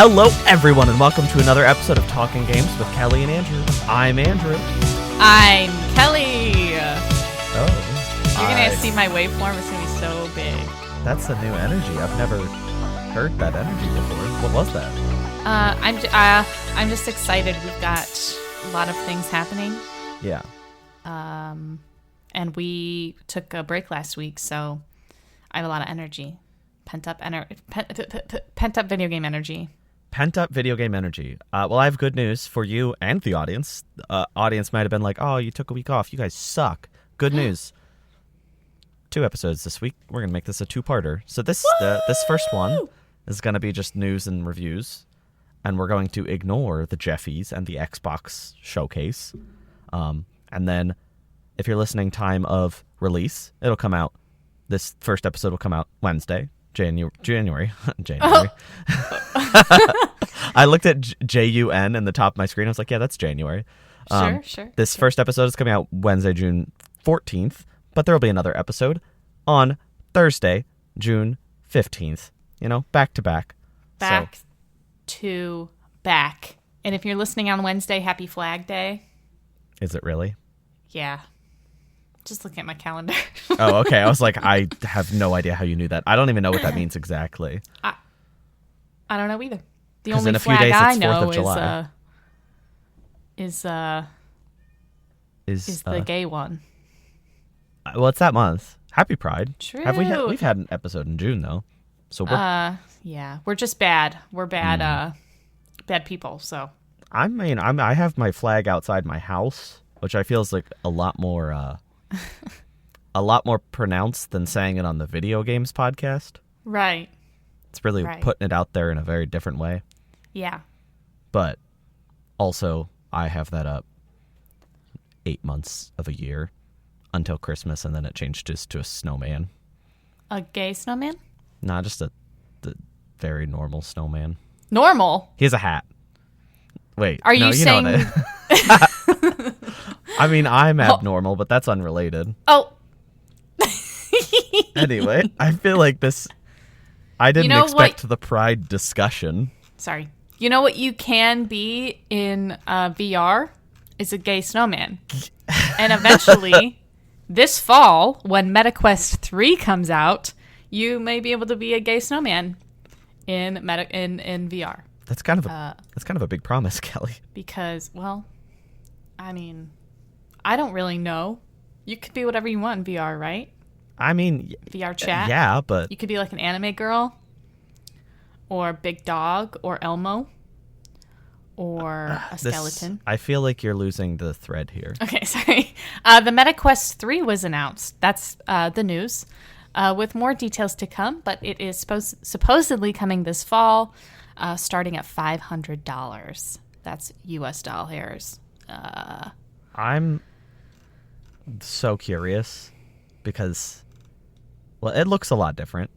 Hello, everyone, and welcome to another episode of Talking Games with Kellie and Andrew. I'm Andrew. I'm Kellie. Oh. You're going to see my waveform. It's going to be so big. That's a new energy. I've never heard that energy before. What was that? I'm just excited. We've got a lot of things happening. Yeah. And we took a break last week, so I have a lot of energy. Pent up video game energy. Pent-up video game energy. Well, I have good news for you and the audience. Audience might have been like, oh, you took a week off. You guys suck. Good news. 2 episodes this week. We're going to make this a 2-parter. So this first one is going to be just news and reviews. And we're going to ignore the Jeffies and the Xbox showcase. And then if you're listening time of release, it'll come out. This first episode will come out Wednesday. January. Oh. I looked at JUN in the top of my screen. I was like, yeah, that's January. Sure. This first episode is coming out Wednesday, June 14th, but there will be another episode on Thursday, June 15th. You know, back to back. Back to back. And if you're listening on Wednesday, happy Flag Day. Is it really? Yeah. Just look at my calendar. Oh, okay. I was like, I have no idea how you knew that. I don't even know what that means exactly. I don't know either. The 'Cause only in a few flag days, I it's 4th know of July. is the gay one. Well, it's that month. Happy Pride. True. We've had an episode in June though, so we're yeah, we're just bad. We're bad bad people. So I mean, I have my flag outside my house, which I feel is like a lot more pronounced than saying it on the video games podcast. Right. It's really putting it out there in a very different way. Yeah. But also, I have that up 8 months of a year until Christmas, and then it changed just to a snowman. A gay snowman? Nah, just the very normal snowman. Normal? He has a hat. Wait. Are you saying... know that. I mean, I'm abnormal, but that's unrelated. Oh. Anyway, I feel like this... I didn't expect the Pride discussion. Sorry. You know what you can be in VR? Is a gay snowman. And eventually, this fall, when MetaQuest 3 comes out, you may be able to be a gay snowman in VR. That's kind of a big promise, Kelly. Because, well, I mean, I don't really know. You could be whatever you want in VR, right? I mean, VR chat. Yeah, but you could be like an anime girl, or Big Dog, or Elmo, or a skeleton. I feel like you're losing the thread here. Okay, sorry. The MetaQuest 3 was announced. That's the news, with more details to come. But it is supposedly coming this fall, starting at $500. That's US dollars. I'm so curious because, well, it looks a lot different.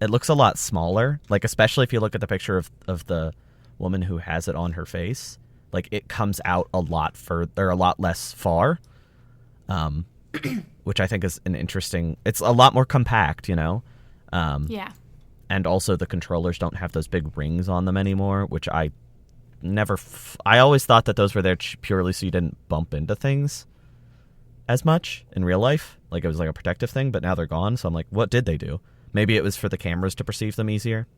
It looks a lot smaller, like especially if you look at the picture of the woman who has it on her face. Like it comes out a lot further, a lot less far, which I think is an interesting. It's a lot more compact, you know. Yeah. And also the controllers don't have those big rings on them anymore, which I always thought that those were there purely so you didn't bump into things as much in real life. Like it was like a protective thing, but now they're gone. So I'm like, what did they do? Maybe it was for the cameras to perceive them easier.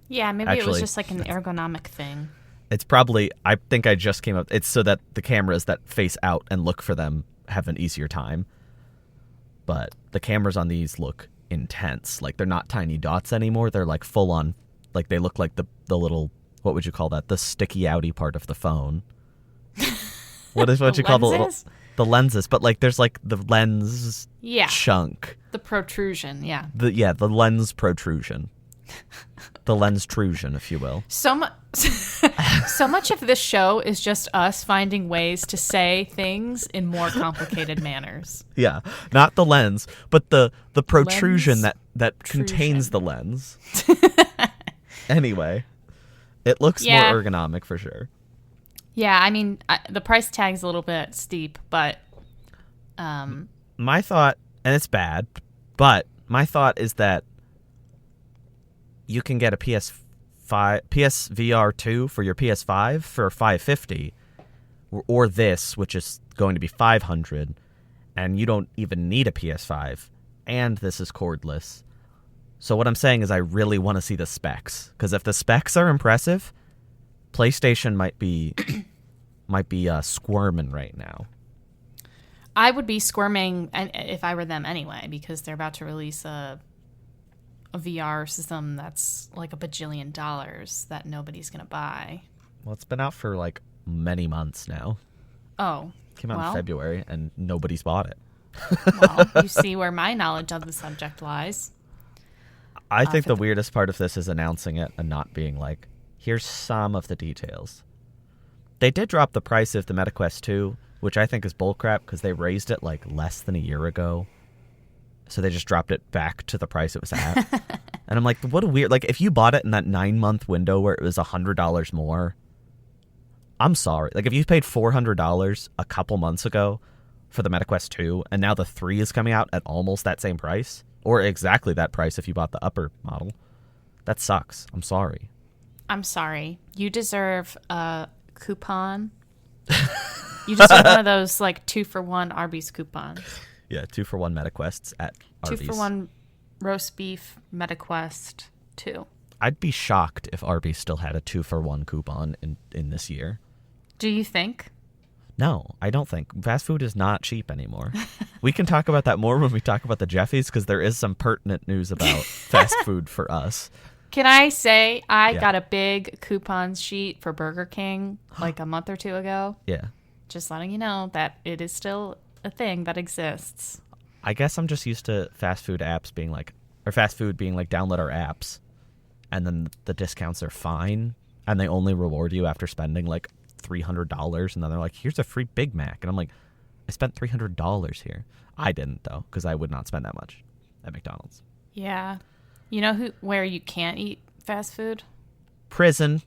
Yeah, maybe it was just like an ergonomic thing. It's probably, I think I just came up, it's so that the cameras that face out and look for them have an easier time. But the cameras on these look intense. Like they're not tiny dots anymore. They're like full on, like they look like the little, what would you call that? The sticky outy part of the phone. What you call the lenses? But like there's like the lens chunk. The protrusion, yeah. The lens protrusion. The lens-trusion, if you will. So much of this show is just us finding ways to say things in more complicated manners. Yeah, not the lens, but the protrusion that contains the lens. Anyway, it looks more ergonomic for sure. Yeah, I mean, the price tag's a little bit steep, but... My thought, and it's bad, but my thought is that you can get a PSVR 2 for your PS5 for $550, or this, which is going to be $500, and you don't even need a PS5, and this is cordless. So what I'm saying is I really want to see the specs, because if the specs are impressive, PlayStation might be squirming right now. I would be squirming if I were them anyway, because they're about to release a VR system that's like $1 bajillion that nobody's going to buy. Well, it's been out for like many months now. Oh. Came out in February, and nobody's bought it. Well, you see where my knowledge of the subject lies. I think the weirdest part of this is announcing it and not being like, here's some of the details. They did drop the price of the MetaQuest 2, which I think is bullcrap because they raised it like less than a year ago. So they just dropped it back to the price it was at. And I'm like, what a weird... Like, if you bought it in that 9-month window where it was $100 more, I'm sorry. Like, if you paid $400 a couple months ago for the MetaQuest 2, and now the 3 is coming out at almost that same price, or exactly that price if you bought the upper model, that sucks. I'm sorry. I'm sorry. You deserve a coupon. You deserve one of those, like, 2-for-1 Arby's coupons. Yeah, 2-for-1 MetaQuests at Arby's. 2-for-1 roast beef MetaQuest 2. I'd be shocked if Arby's still had a 2-for-1 coupon in this year. Do you think? No, I don't think. Fast food is not cheap anymore. We can talk about that more when we talk about the Jeffies, because there is some pertinent news about fast food for us. Can I say I got a big coupon sheet for Burger King like a month or two ago? Yeah. Just letting you know that it is still a thing that exists. I guess I'm just used to fast food apps being like, or fast food being like, download our apps, and then the discounts are fine, and they only reward you after spending like $300, and then they're like, here's a free Big Mac, and I'm like, I spent $300 here. I didn't, though, because I would not spend that much at McDonald's. Yeah. You know where you can't eat fast food? Prison.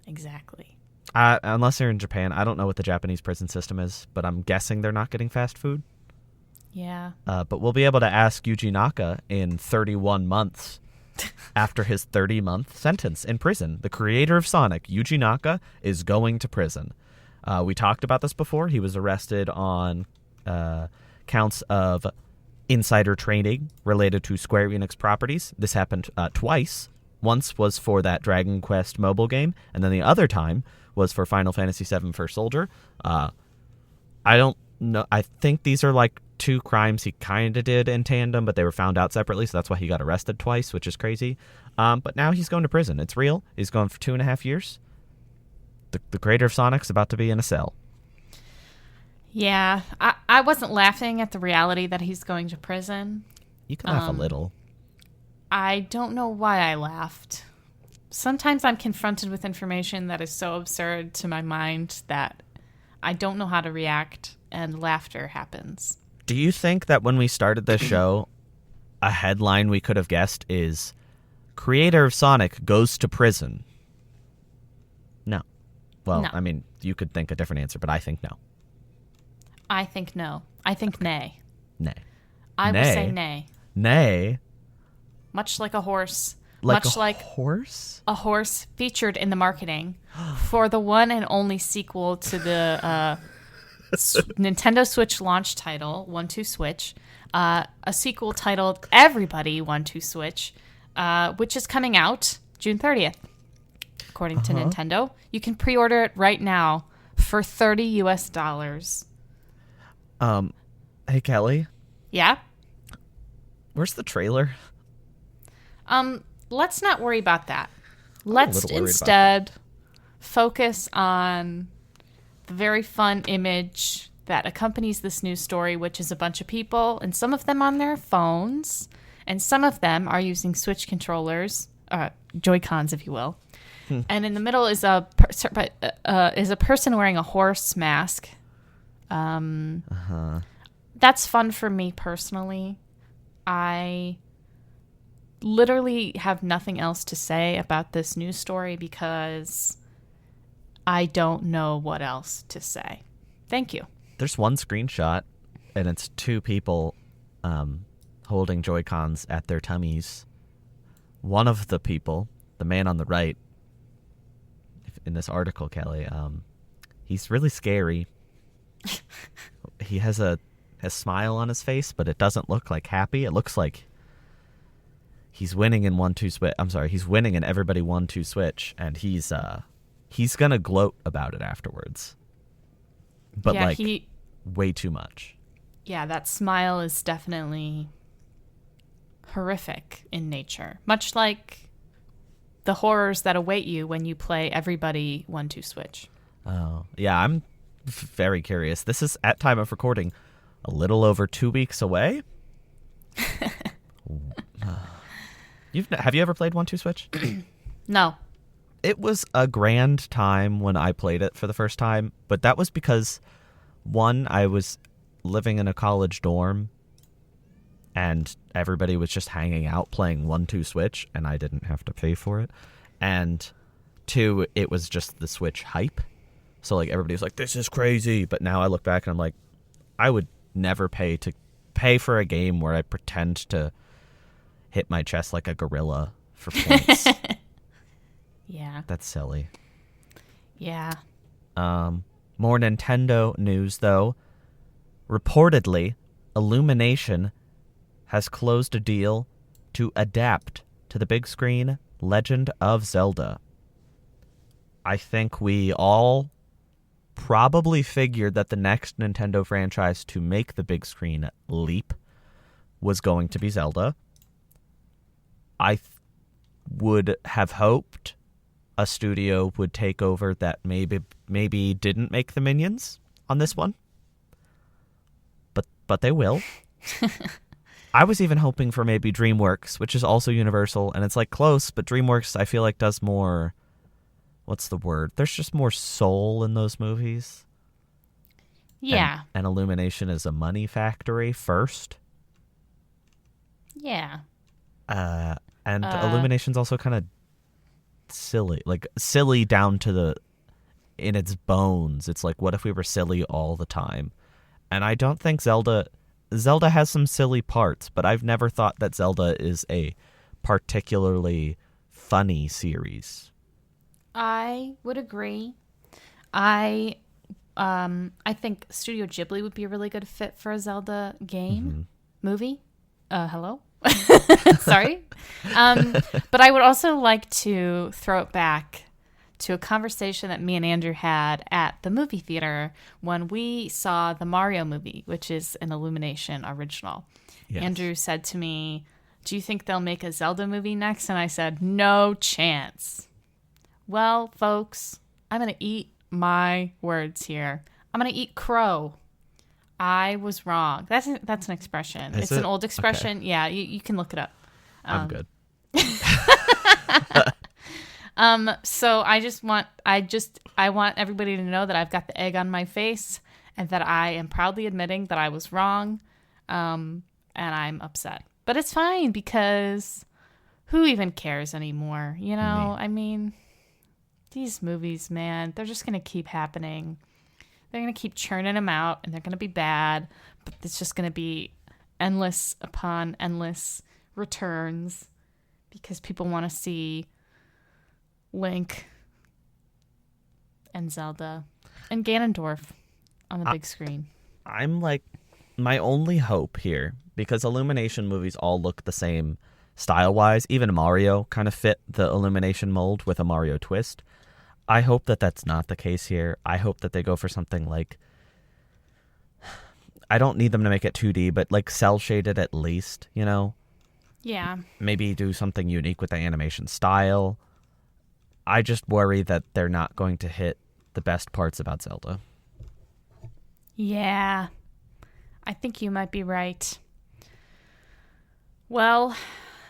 Exactly. Unless they're in Japan. I don't know what the Japanese prison system is, but I'm guessing they're not getting fast food. Yeah. But we'll be able to ask Yuji Naka in 31 months after his 30-month sentence in prison. The creator of Sonic, Yuji Naka, is going to prison. We talked about this before. He was arrested on counts of insider trading related to Square Enix properties. This happened twice. Once was for that Dragon Quest mobile game, and then the other time was for Final Fantasy VII First Soldier. I don't know. I think these are like two crimes he kind of did in tandem, but they were found out separately, so that's why he got arrested twice, which is crazy. But now he's going to prison. It's real. He's going for 2.5 years. The creator of Sonic's about to be in a cell. Yeah, I wasn't laughing at the reality that he's going to prison. You can laugh a little. I don't know why I laughed. Sometimes I'm confronted with information that is so absurd to my mind that I don't know how to react, and laughter happens. Do you think that when we started this show, a headline we could have guessed is, creator of Sonic goes to prison? No. Well, No. I mean, you could think a different answer, but I think no. I think no. I think nay. Nay. I would say nay. Nay? Much like a horse. Like much a like horse? a horse featured in the marketing for the one and only sequel to the Nintendo Switch launch title, 1-2 Switch. A sequel titled Everybody 1-2 Switch, which is coming out June 30th, according to Nintendo. You can pre-order it right now for $30 US. Hey, Kelly. Yeah? Where's the trailer? Let's not worry about that. I'm a Let's little worried about instead focus on the very fun image that accompanies this news story, which is a bunch of people, and some of them on their phones, and some of them are using Switch controllers, Joy-Cons, if you will. And in the middle is a person wearing a horse mask. That's fun for me personally. I literally have nothing else to say about this news story because I don't know what else to say. Thank you. There's one screenshot, and it's two people holding Joy-Cons at their tummies. One of the people, the man on the right in this article, Kelly, he's really scary. He has a smile on his face, but it doesn't look like happy. It looks like he's winning in 1-2 switch. I'm sorry, he's winning in everybody 1-2 switch, and he's gonna gloat about it afterwards. But yeah, way too much. Yeah, that smile is definitely horrific in nature, much like the horrors that await you when you play everybody 1-2 switch. Oh, yeah, I'm very curious. This is, at time of recording, a little over 2 weeks away. Have you ever played 1-2 switch? No. It was a grand time when I played it for the first time, but that was because, one, I was living in a college dorm, and everybody was just hanging out playing 1-2 switch, and I didn't have to pay for it. And two, it was just the Switch hype. So everybody was like, this is crazy. But now I look back and I'm like, I would never pay for a game where I pretend to hit my chest like a gorilla for points. Yeah. That's silly. Yeah. More Nintendo news, though. Reportedly, Illumination has closed a deal to adapt to the big screen Legend of Zelda. I think we all probably figured that the next Nintendo franchise to make the big screen leap was going to be Zelda. I would have hoped a studio would take over that maybe didn't make the Minions on this one. But they will. I was even hoping for maybe DreamWorks, which is also Universal, and it's close, but DreamWorks I feel like does more, what's the word? There's just more soul in those movies. Yeah. And Illumination is a money factory first. Yeah. And Illumination's also kind of silly down to in its bones. It's what if we were silly all the time? And I don't think Zelda has some silly parts, but I've never thought that Zelda is a particularly funny series. I would agree. I think Studio Ghibli would be a really good fit for a Zelda game movie. Hello? Sorry. But I would also like to throw it back to a conversation that me and Andrew had at the movie theater when we saw the Mario movie, which is an Illumination original. Yes. Andrew said to me, do you think they'll make a Zelda movie next? And I said, no chance. Well, folks, I'm going to eat my words here. I'm going to eat crow. I was wrong. That's an expression. It's an old expression. Okay. Yeah, you can look it up. I'm good. So I want everybody to know that I've got the egg on my face and that I am proudly admitting that I was wrong. And I'm upset. But it's fine because who even cares anymore? You know, I mean, these movies, man, they're just going to keep happening. They're going to keep churning them out and they're going to be bad, but it's just going to be endless upon endless returns because people want to see Link and Zelda and Ganondorf on the big screen. I'm my only hope here, because Illumination movies all look the same style-wise. Even Mario kind of fit the Illumination mold with a Mario twist. I hope that that's not the case here. I hope that they go for something I don't need them to make it 2D, but cel-shaded at least, you know? Yeah. Maybe do something unique with the animation style. I just worry that they're not going to hit the best parts about Zelda. Yeah. I think you might be right. Well,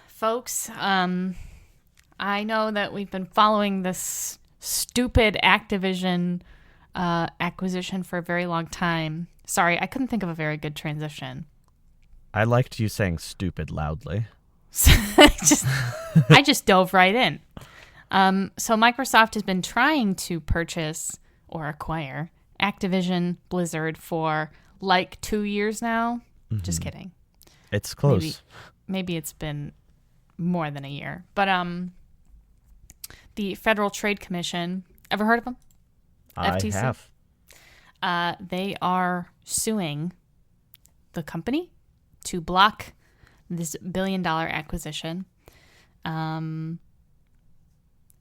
folks, I know that we've been following this stupid Activision acquisition for a very long time. Sorry, I couldn't think of a very good transition. I liked you saying stupid loudly. I just dove right in. So Microsoft has been trying to purchase or acquire Activision Blizzard for 2 years now. Mm-hmm. Just kidding. It's close. Maybe it's been more than a year. But the Federal Trade Commission. Ever heard of them? I have. They are suing the company to block this $1 billion acquisition. And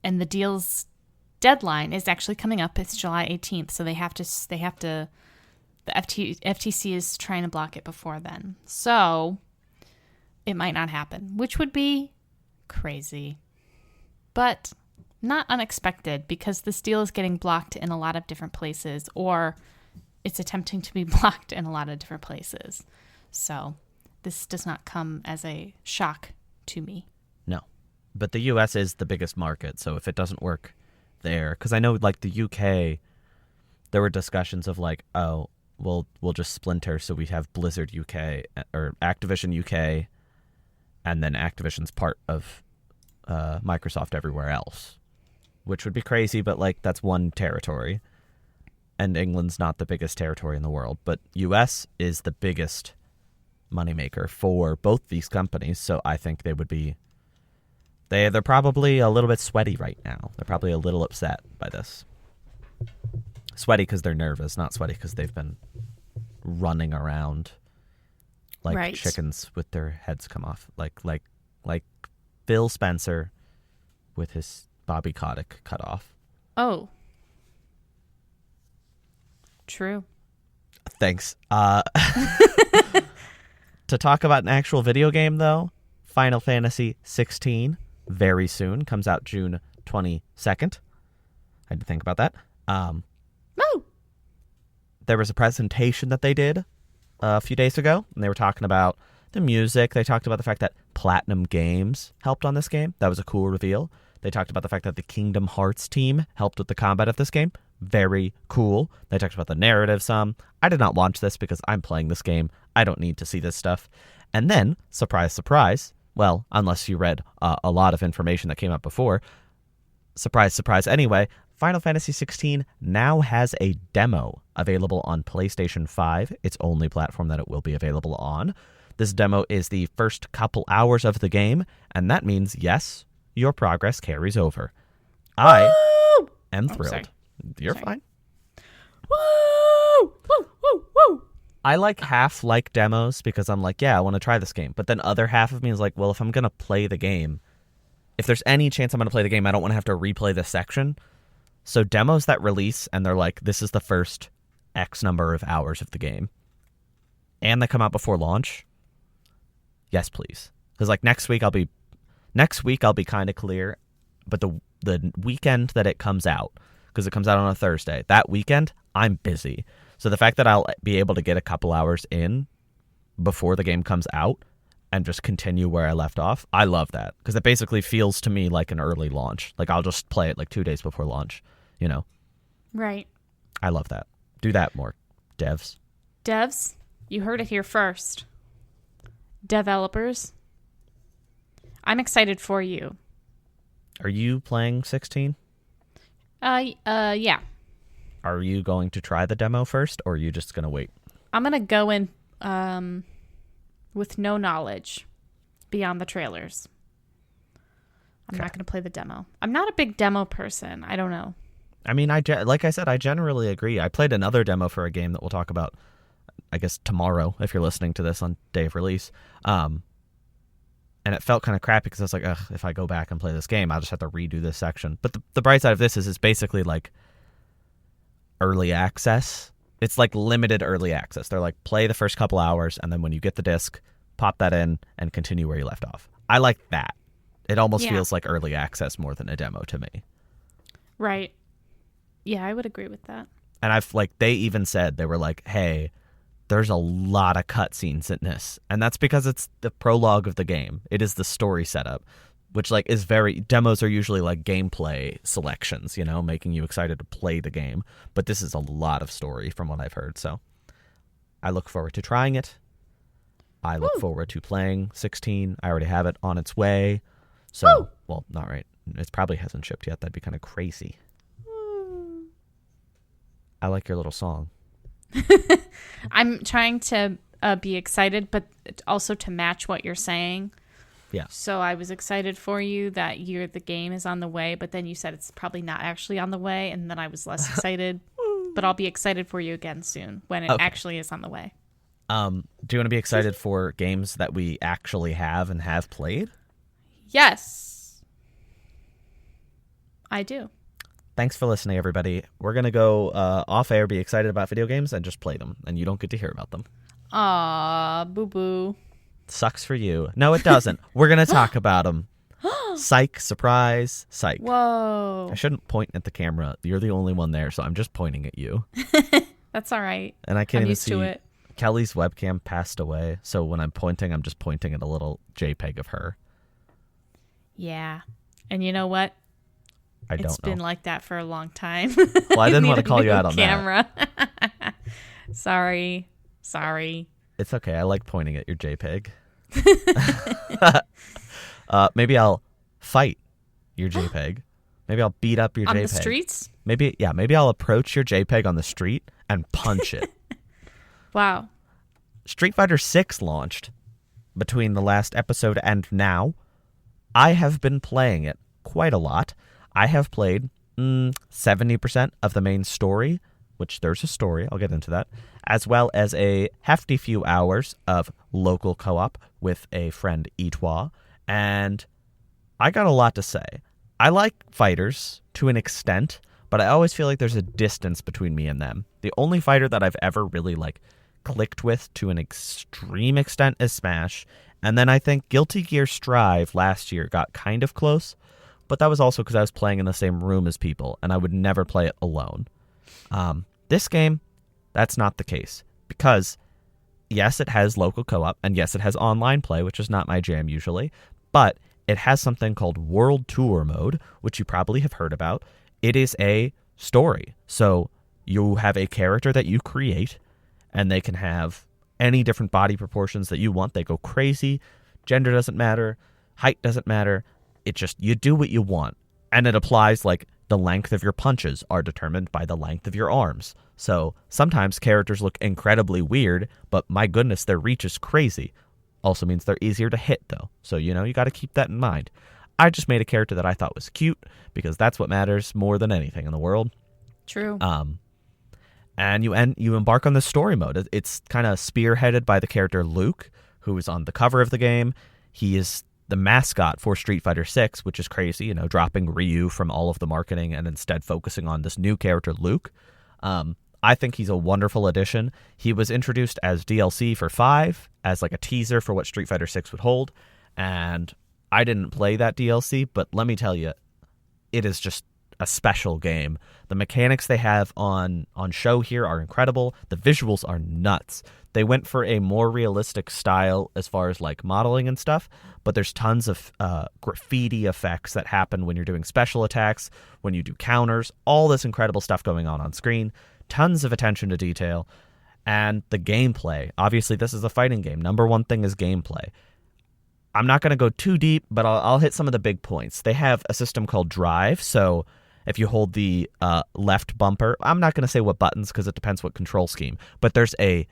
the deal's deadline is actually coming up. It's July 18th. So the FTC is trying to block it before then. So it might not happen, which would be crazy, but not unexpected because this deal is getting blocked in a lot of different places, or it's attempting to be blocked in a lot of different places. So this does not come as a shock to me. No, but the U.S. is the biggest market, so if it doesn't work there, because I know like the U.K., there were discussions of like, oh, we'll just splinter, so we have Blizzard UK or Activision UK, and then Activision's part of Microsoft everywhere else, which would be crazy, but like that's one territory. And England's not the biggest territory in the world, but US is the biggest moneymaker for both these companies, so I think they would be... They're probably a little bit sweaty right now. They're probably a little upset by this. Sweaty because they're nervous, not sweaty because they've been running around like chickens with their heads come off, like Phil Spencer with his Bobby Kotick cut off. Oh, true. Thanks. To talk about an actual video game, though, Final Fantasy 16 very soon comes out June 22nd. I had to think about that. There was a presentation that they did a few days ago, and they were talking about the music. They talked about the fact that Platinum Games helped on this game. That was a cool reveal. They talked about the fact that the Kingdom Hearts team helped with the combat of this game. Very cool. They talked about the narrative some. I did not watch this because I'm playing this game. I don't need to see this stuff. And then, surprise, surprise, well, unless you read a lot of information that came up before, surprise, surprise anyway, Final Fantasy 16 now has a demo available on PlayStation 5, its only platform that it will be available on. This demo is the first couple hours of the game, and that means, yes, your progress carries over. I am thrilled. Sorry. You're fine. Woo! Woo! Woo! Woo! I half like demos because I'm like, yeah, I want to try this game. But then other half of me is like, well, if I'm going to play the game, if there's any chance I'm going to play the game, I don't want to have to replay this section. So demos that release and they're like, this is the first X number of hours of the game, and they come out before launch, yes, please. Because like next week I'll be kind of clear, but the weekend that it comes out, because it comes out on a Thursday, that weekend I'm busy. So the fact that I'll be able to get a couple hours in before the game comes out and just continue where I left off, I love that. Because it basically feels to me like an early launch. Like I'll just play it like 2 days before launch, you know? Right. I love that. Do that more, devs. Devs, you heard it here first. Developers, I'm excited for you. Are you playing 16? Yeah. Are you going to try the demo first, or are you just going to wait? I'm going to go in with no knowledge beyond the trailers. I'm not going to play the demo. I'm not a big demo person. I don't know. I mean, like I said, I generally agree. I played another demo for a game that we'll talk about, I guess, tomorrow, if you're listening to this on day of release. And it felt kind of crappy because I was like, ugh, if I go back and play this game, I'll just have to redo this section. But the bright side of this is it's basically like early access. It's like limited early access. They're like, play the first couple hours, and then when you get the disc, pop that in and continue where you left off. I like that. It almost feels like early access more than a demo to me. Right. Yeah, I would agree with that. And they even said, they were like, hey, there's a lot of cutscenes in this. And that's because it's the prologue of the game. It is the story setup, which is demos are usually like gameplay selections, you know, making you excited to play the game. But this is a lot of story from what I've heard. So I look forward to trying it. I look forward to playing 16. I already have it on its way. So, well, not right. It probably hasn't shipped yet. That'd be kind of crazy. I like your little song. I'm trying to be excited, but also to match what you're saying. Yeah. So I was excited for you that the game is on the way, but then you said it's probably not actually on the way, and then I was less excited. But I'll be excited for you again soon when it actually is on the way. Do you want to be excited for games that we actually have and have played? Yes. I do. Thanks for listening, everybody. We're going to go off air, be excited about video games, and just play them. And you don't get to hear about them. Aw, boo-boo. Sucks for you. No, it doesn't. We're going to talk about them. Psych, surprise, psych. Whoa. I shouldn't point at the camera. You're the only one there, so I'm just pointing at you. That's all right. And I can't I'm even used see. to it. Kelly's webcam passed away, so when I'm pointing, I'm just pointing at a little JPEG of her. Yeah. And you know what? I don't know. It's been like that for a long time. Well, I didn't want to call you out on camera. Sorry. It's okay. I like pointing at your JPEG. Maybe I'll fight your JPEG. Maybe I'll beat up your JPEG. On the streets? Maybe I'll approach your JPEG on the street and punch it. Wow. Street Fighter 6 launched between the last episode and now. I have been playing it quite a lot. I have played 70% of the main story, which there's a story, I'll get into that, as well as a hefty few hours of local co-op with a friend Itwa, and I got a lot to say. I like fighters to an extent, but I always feel like there's a distance between me and them. The only fighter that I've ever really clicked with to an extreme extent is Smash, and then I think Guilty Gear Strive last year got kind of close, but that was also because I was playing in the same room as people, and I would never play it alone. This game, that's not the case, because yes, it has local co-op, and yes, it has online play, which is not my jam usually, but it has something called World Tour Mode, which you probably have heard about. It is a story, so you have a character that you create, and they can have any different body proportions that you want. They go crazy. Gender doesn't matter. Height doesn't matter. It just, you do what you want, and it applies the length of your punches are determined by the length of your arms. So sometimes characters look incredibly weird, but my goodness, their reach is crazy. Also means they're easier to hit, though. So, you got to keep that in mind. I just made a character that I thought was cute, because that's what matters more than anything in the world. True. And you embark on the story mode. It's kind of spearheaded by the character Luke, who is on the cover of the game. He is the mascot for Street Fighter 6, which is crazy, dropping Ryu from all of the marketing and instead focusing on this new character, Luke. I think he's a wonderful addition. He was introduced as DLC for 5, as a teaser for what Street Fighter 6 would hold, and I didn't play that DLC, but let me tell you, it is just a special game. The mechanics they have on show here are incredible. The visuals are nuts. They went for a more realistic style as far as modeling and stuff, but there's tons of graffiti effects that happen when you're doing special attacks, when you do counters, all this incredible stuff going on screen, tons of attention to detail, and the gameplay. Obviously, this is a fighting game. Number one thing is gameplay. I'm not going to go too deep, but I'll hit some of the big points. They have a system called Drive, so if you hold the left bumper, I'm not going to say what buttons because it depends what control scheme, but there's a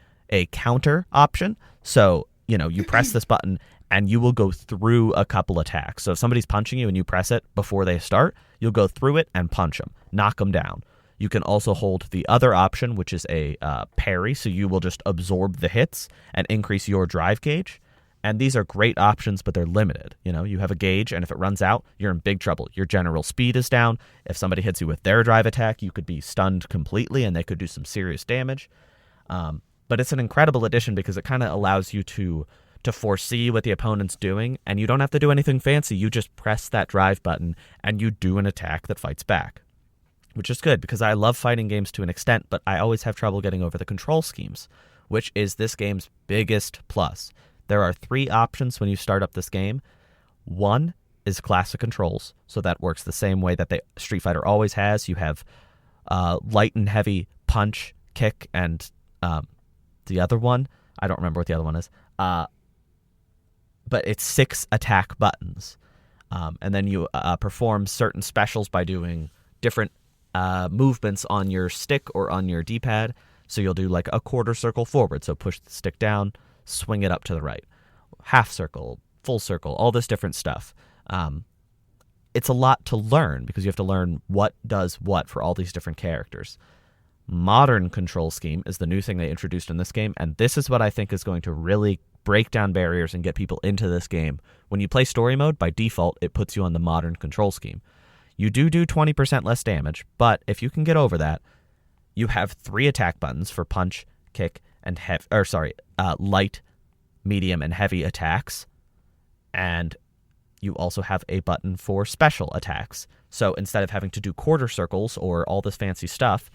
counter option. So, you press this button and you will go through a couple attacks. So if somebody's punching you and you press it before they start, you'll go through it and punch them, knock them down. You can also hold the other option, which is a parry, so you will just absorb the hits and increase your drive gauge. And these are great options, but they're limited. You have a gauge, and if it runs out, you're in big trouble. Your general speed is down. If somebody hits you with their drive attack, you could be stunned completely, and they could do some serious damage. But it's an incredible addition because it kind of allows you to foresee what the opponent's doing, and you don't have to do anything fancy. You just press that drive button, and you do an attack that fights back, which is good because I love fighting games to an extent, but I always have trouble getting over the control schemes, which is this game's biggest plus. There are 3 options when you start up this game. One is classic controls, so that works the same way that Street Fighter always has. You have light and heavy punch, kick, and the other one, I don't remember what the other one is, but it's 6 attack buttons. And then you perform certain specials by doing different movements on your stick or on your D-pad. So you'll do a quarter circle forward, so push the stick down, swing it up to the right. Half circle, full circle, all this different stuff. It's a lot to learn because you have to learn what does what for all these different characters. Modern control scheme is the new thing they introduced in this game, and this is what I think is going to really break down barriers and get people into this game. When you play story mode, by default, it puts you on the modern control scheme. You do 20% less damage, but if you can get over that, you have 3 attack buttons for punch, kick, and light, medium, and heavy attacks. And you also have a button for special attacks. So instead of having to do quarter circles or all this fancy stuff,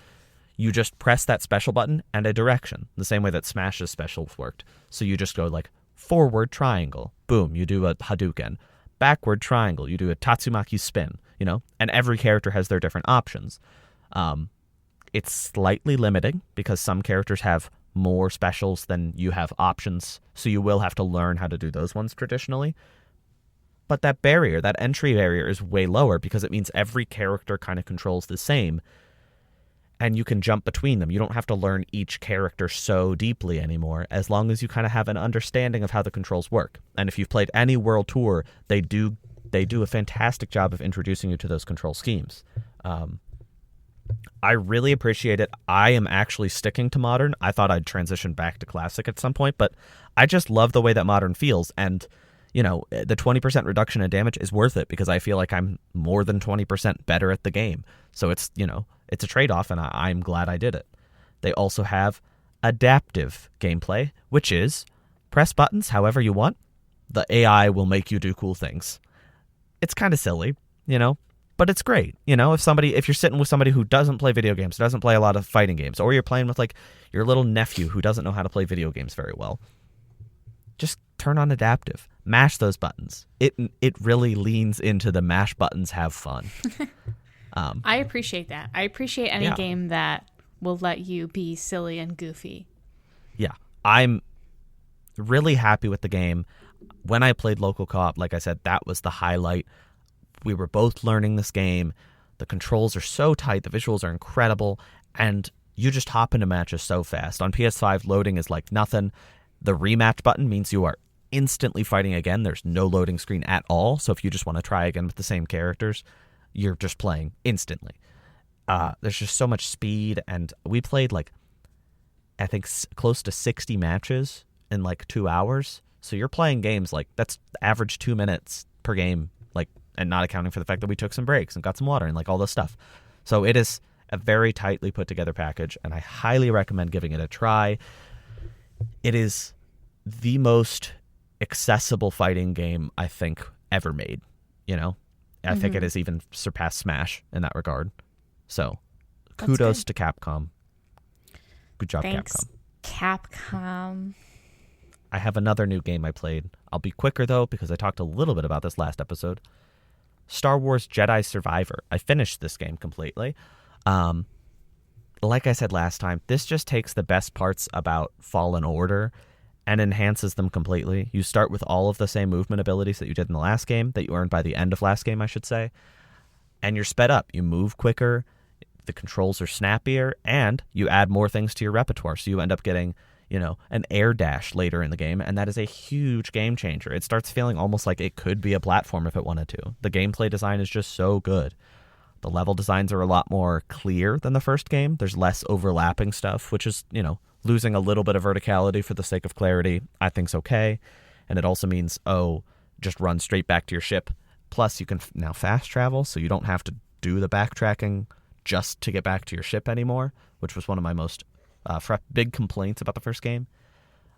you just press that special button and a direction, the same way that Smash's specials worked. So you just go like forward triangle, boom, you do a Hadouken. Backward triangle, you do a Tatsumaki spin, and every character has their different options. It's slightly limiting because some characters have more specials than you have options, so you will have to learn how to do those ones traditionally. But that entry barrier is way lower because it means every character kind of controls the same, and you can jump between them. You don't have to learn each character so deeply anymore, as long as you kind of have an understanding of how the controls work. And if you've played any World Tour, they do a fantastic job of introducing you to those control schemes. I really appreciate it. I am actually sticking to Modern. I thought I'd transition back to Classic at some point, but I just love the way that Modern feels, and the 20% reduction in damage is worth it because I feel like I'm more than 20% better at the game. So it's a trade-off, and I'm glad I did it. They also have adaptive gameplay, which is press buttons however you want. The AI will make you do cool things. It's kind of silly, but it's great. If you're sitting with somebody who doesn't play video games, doesn't play a lot of fighting games, or you're playing with like your little nephew who doesn't know how to play video games very well, just turn on adaptive. Mash those buttons. It really leans into the mash buttons, have fun. I appreciate that. I appreciate any game that will let you be silly and goofy. Yeah. I'm really happy with the game. When I played local co-op, like I said, that was the highlight. We were both learning this game. The controls are so tight. The visuals are incredible. And you just hop into matches so fast. On PS5, loading is like nothing. The rematch button means you are instantly fighting again. There's no loading screen at all. So if you just want to try again with the same characters, you're just playing instantly. There's just so much speed. And we played I think close to 60 matches in 2 hours. So you're playing games that's average 2 minutes per game, and not accounting for the fact that we took some breaks and got some water and all this stuff. So it is a very tightly put together package, and I highly recommend giving it a try. It is the most accessible fighting game I think ever made. I think it has even surpassed Smash in that regard. So kudos to Capcom. Good job, Thanks, Capcom. I have another new game I played. I'll be quicker, though, because I talked a little bit about this last episode. Star Wars Jedi Survivor. I finished this game completely. Like I said last time, this just takes the best parts about Fallen Order and enhances them completely. You start with all of the same movement abilities that you did in the last game, that you earned by the end of last game, I should say. And you're sped up. You move quicker, the controls are snappier, and you add more things to your repertoire. So you end up getting, an air dash later in the game, and that is a huge game changer. It starts feeling almost like it could be a platform if it wanted to. The gameplay design is just so good. The level designs are a lot more clear than the first game. There's less overlapping stuff, which is, losing a little bit of verticality for the sake of clarity, I think's okay. And it also means, just run straight back to your ship. Plus, you can now fast travel, so you don't have to do the backtracking just to get back to your ship anymore, which was one of my most big complaints about the first game.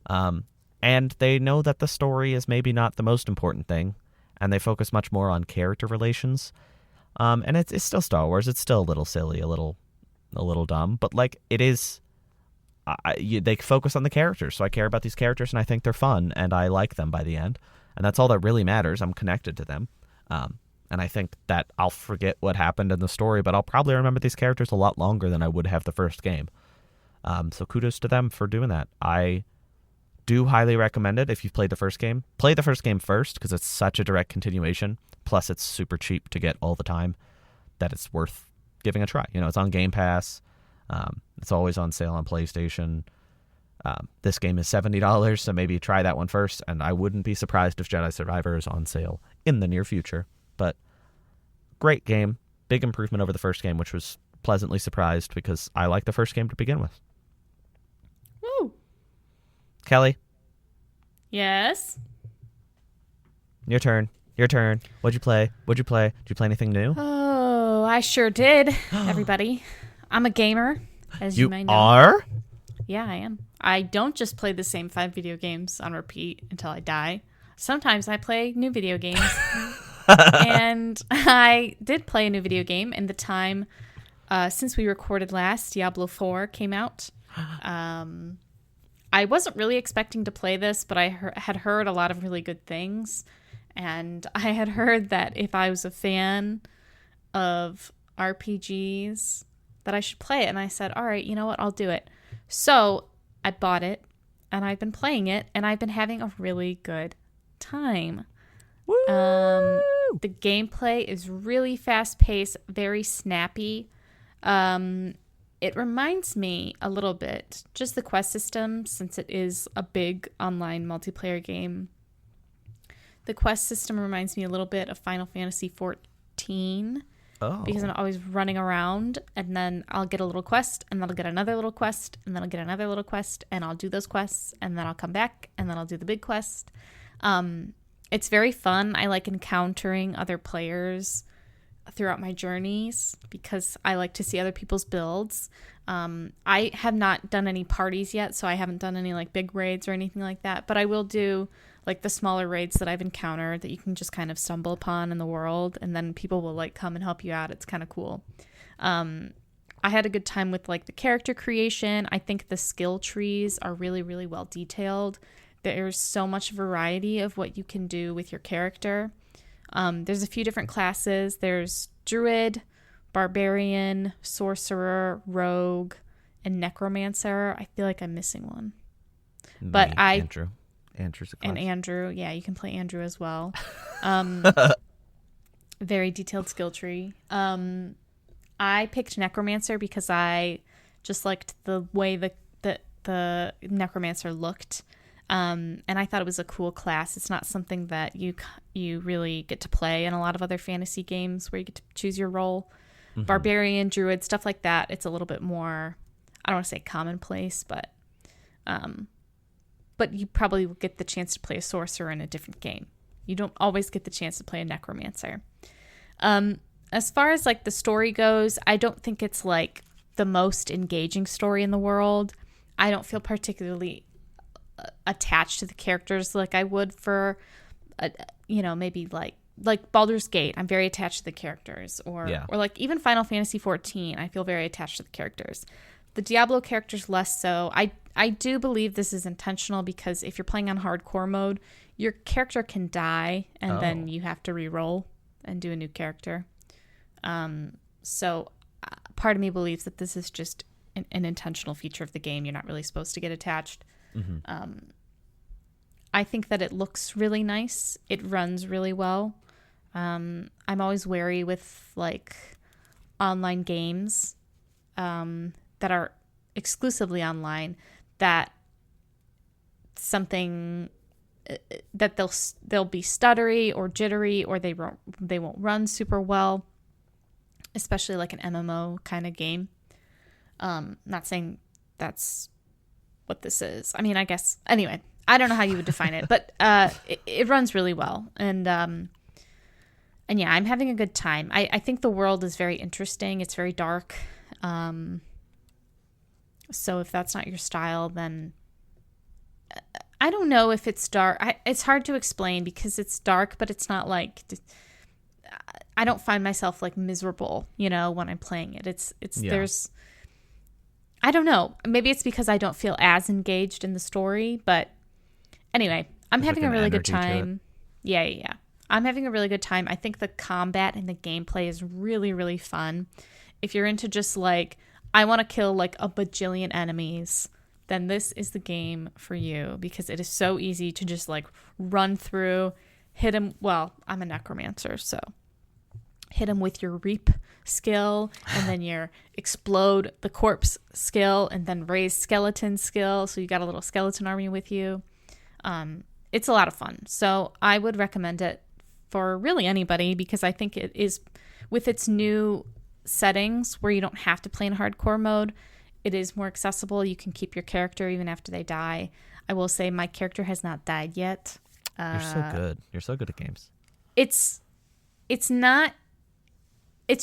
And they know that the story is maybe not the most important thing, and they focus much more on character relations. And it's still Star Wars. It's still a little silly, a little dumb, but it is. They focus on the characters, so I care about these characters, and I think they're fun, and I like them by the end, and that's all that really matters. I'm connected to them, and I think that I'll forget what happened in the story, but I'll probably remember these characters a lot longer than I would have the first game. So kudos to them for doing that. I do highly recommend it if you've played the first game. Play the first game first, because it's such a direct continuation. Plus, it's super cheap to get all the time that it's worth giving a try. It's on Game Pass. It's always on sale on PlayStation. This game is $70, so maybe try that one first, and I wouldn't be surprised if Jedi Survivor is on sale in the near future. But great game. Big improvement over the first game, which was pleasantly surprised because I like the first game to begin with. Woo! Kelly, Yes? your turn. Your turn. What'd you play? Did you play anything new? Oh, I sure did, everybody. I'm a gamer, as you may know. Are? Yeah, I am. I don't just play the same 5 video games on repeat until I die. Sometimes I play new video games. And I did play a new video game in the time since we recorded last. Diablo IV came out. I wasn't really expecting to play this, but I had heard a lot of really good things. And I had heard that if I was a fan of RPGs, that I should play it. And I said, all right, you know what? I'll do it. So I bought it, and I've been playing it, and I've been having a really good time. Woo! The gameplay is really fast-paced, very snappy. It reminds me a little bit, just the quest system, since it is a big online multiplayer game. The quest system reminds me a little bit of Final Fantasy XIV. Oh. Because I'm always running around, and then I'll get a little quest, and then I'll get another little quest, and then I'll get another little quest, and I'll do those quests, and then I'll come back, and then I'll do the big quest. It's very fun. I like encountering other players throughout my journeys because I like to see other people's builds. I have not done any parties yet, so I haven't done any like big raids or anything like that, but I will do like the smaller raids that I've encountered that you can just kind of stumble upon in the world, and then people will like come and help you out. It's kind of cool. I had a good time with like the character creation. I think the skill trees are really, really well detailed. There's so much variety of what you can do with your character. There's a few different classes. There's Druid, Barbarian, Sorcerer, Rogue, and Necromancer. I feel like I'm missing one. But Andrew's a class. And Andrew, yeah, you can play Andrew as well. Very detailed skill tree. I picked Necromancer because I just liked the way the Necromancer looked. And I thought it was a cool class. It's not something that you really get to play in a lot of other fantasy games where you get to choose your role. Mm-hmm. Barbarian, Druid, stuff like that. It's a little bit more, I don't want to say commonplace, but you probably will get the chance to play a sorcerer in a different game. You don't always get the chance to play a necromancer. As far as like the story goes, I don't think it's like the most engaging story in the world. I don't feel particularly attached to the characters like I would for, maybe like Baldur's Gate. I'm very attached to the characters, or like even Final Fantasy XIV. I feel very attached to the characters. The Diablo characters less so. I do believe this is intentional because if you're playing on hardcore mode, your character can die and then you have to re-roll and do a new character. So part of me believes that this is just an intentional feature of the game. You're not really supposed to get attached. Mm-hmm. I think that it looks really nice. It runs really well. I'm always wary with like online games that are exclusively online, that something that they'll be stuttery or jittery, or they won't run super well, especially like an MMO kind of game. Not saying that's what this is. I mean, I guess anyway. I don't know how you would define it, but it runs really well, and yeah, I'm having a good time. I think the world is very interesting. It's very dark. So if that's not your style, then I don't know if it's dark. It's hard to explain because it's dark, but it's not like, I don't find myself like miserable, when I'm playing it. There's, I don't know. Maybe it's because I don't feel as engaged in the story, but anyway, I'm having a really good time. Yeah. I'm having a really good time. I think the combat and the gameplay is really, really fun. If you're into just like, I want to kill like a bajillion enemies, then this is the game for you because it is so easy to just like run through, hit them. Well, I'm a necromancer, so hit them with your reap skill, and then your explode the corpse skill, and then raise skeleton skill. So you got a little skeleton army with you. It's a lot of fun. So I would recommend it for really anybody, because I think it is, with its new settings where you don't have to play in hardcore mode, it is more accessible. You can keep your character even after they die. I will say my character has not died yet. You're so good. You're so good at games. It's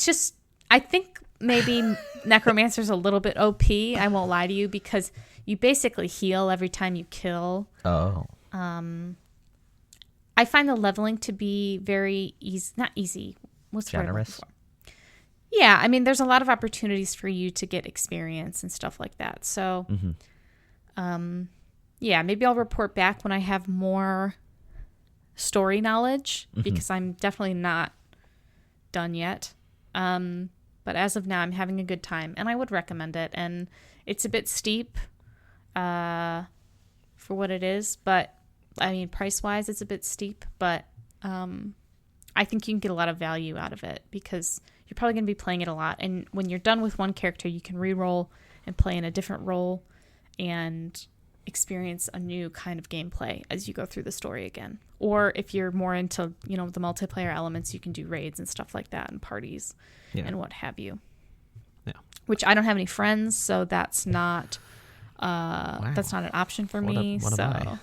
just, I think maybe Necromancer's a little bit OP. I won't lie to you, because you basically heal every time you kill. Oh. I find the leveling to be very easy. Not easy. What's the word I'm looking Generous? for? Yeah, I mean, there's a lot of opportunities for you to get experience and stuff like that. So, yeah, maybe I'll report back when I have more story knowledge, because I'm definitely not done yet. But as of now, I'm having a good time, and I would recommend it. And it's a bit steep for what it is, but I mean, price-wise, it's a bit steep, but I think you can get a lot of value out of it, because you're probably going to be playing it a lot. And when you're done with one character, you can re-roll and play in a different role and experience a new kind of gameplay as you go through the story again. Or if you're more into, the multiplayer elements, you can do raids and stuff like that, and parties and what have you. Yeah. Which I don't have any friends, so that's not that's not an option for me. What am I?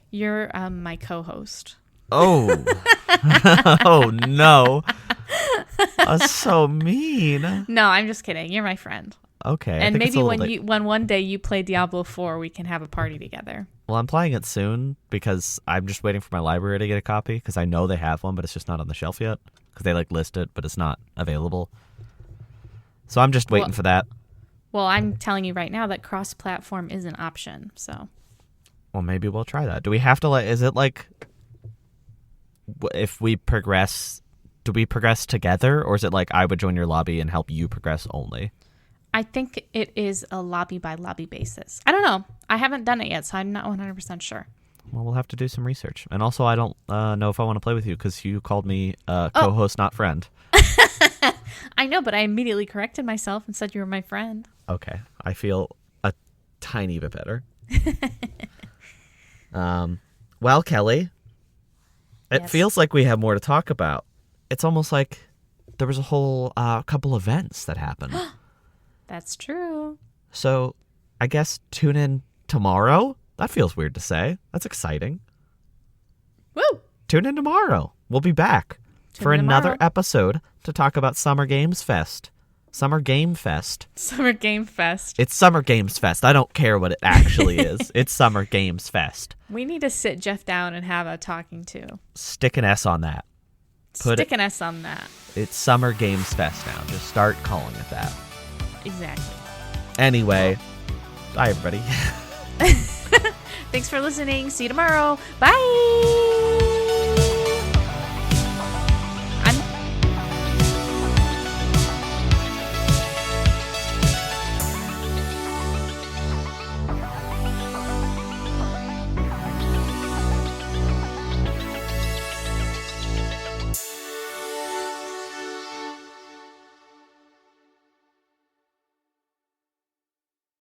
You're my co-host. Oh. Oh, no. That's so mean. No, I'm just kidding. You're my friend. Okay. And maybe when one day you play Diablo 4, we can have a party together. Well, I'm playing it soon, because I'm just waiting for my library to get a copy, because I know they have one, but it's just not on the shelf yet, because they list it, but it's not available. So I'm just waiting for that. Well, I'm telling you right now that cross-platform is an option. So. Well, maybe we'll try that. Do we have to is it if we progress, do we progress together, or is it I would join your lobby and help you progress only? I think it is a lobby by lobby basis. I don't know. I haven't done it yet, so I'm not 100% sure. Well, we'll have to do some research. And also, I don't know if I want to play with you, because you called me co-host, not friend. I know, but I immediately corrected myself and said you were my friend. Okay. I feel a tiny bit better. Well, Kelly, it feels like we have more to talk about. It's almost like there was a whole couple events that happened. That's true. So I guess tune in tomorrow. That feels weird to say. That's exciting. Woo! Tune in tomorrow. We'll be back for another episode to talk about Summer Games Fest. Summer Game Fest. Summer Game Fest. It's Summer Games Fest. I don't care what it actually is. It's Summer Games Fest. We need to sit Jeff down and have a talking to. Stick an S on that. Stick an S on that. It's Summer Games Fest now. Just start calling it that. Exactly. Anyway, bye everybody. Thanks for listening. See you tomorrow. Bye.